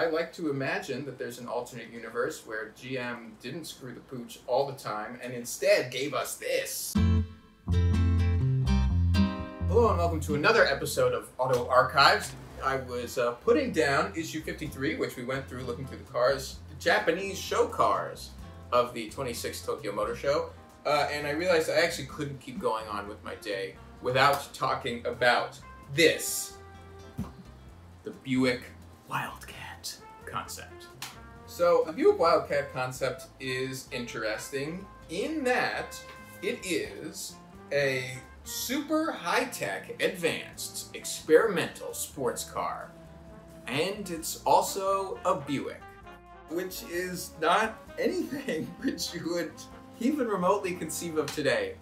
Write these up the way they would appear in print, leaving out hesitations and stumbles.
I like to imagine that there's an alternate universe where GM didn't screw the pooch all the time and instead gave us this. Hello and welcome to another episode of Auto Archives. I was putting down issue 53, which we went through looking through the cars, the Japanese show cars of the 26th Tokyo Motor Show, and I realized I actually couldn't keep going on with my day without talking about this, the Buick Wildcat concept. So the Buick Wildcat concept is interesting in that it is a super high-tech, advanced, experimental sports car. And it's also a Buick, which is not anything which you would even remotely conceive of today.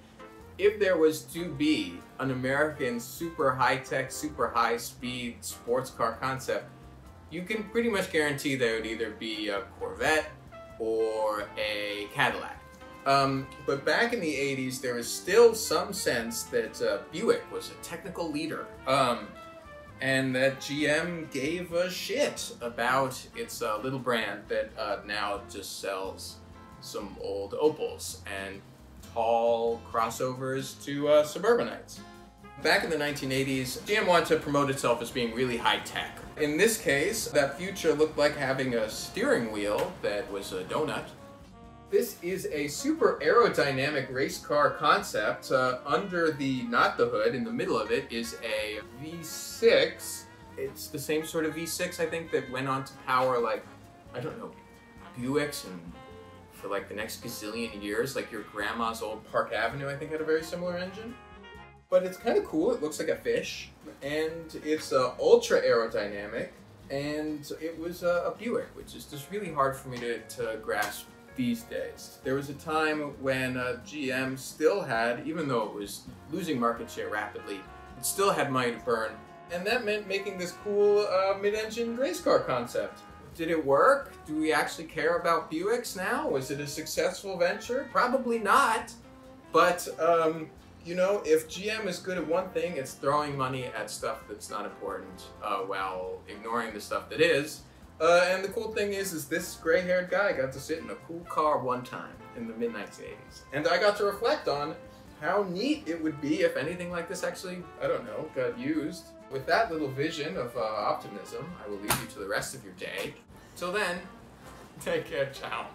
If there was to be an American super high-tech, super high-speed sports car concept, you can pretty much guarantee there would either be a Corvette or a Cadillac. But back in the 80s, there was still some sense that Buick was a technical leader, and that GM gave a shit about its little brand that now just sells some old Opals and tall crossovers to suburbanites. Back in the 1980s, GM wanted to promote itself as being really high-tech. In this case, that future looked like having a steering wheel that was a donut. This is a super aerodynamic race car concept. Under the, not the hood, in the middle of it is a V6. It's the same sort of V6, I think, that went on to power, like, I don't know, Buicks and for like the next gazillion years. Like your grandma's old Park Avenue, I think, had a very similar engine. But it's kind of cool. It looks like a fish, and it's ultra aerodynamic, and it was a Buick, which is just really hard for me to grasp these days. There was a time when GM still had, even though it was losing market share rapidly, it still had money to burn, and that meant making this cool mid-engine race car concept. Did it work? Do we actually care about Buicks now? Was it a successful venture? Probably not, but you know, if GM is good at one thing, it's throwing money at stuff that's not important while ignoring the stuff that is. And the cool thing is this gray-haired guy got to sit in a cool car one time in the mid-1980s. And I got to reflect on how neat it would be if anything like this actually, I don't know, got used. With that little vision of optimism, I will leave you to the rest of your day. Till then, take care, ciao.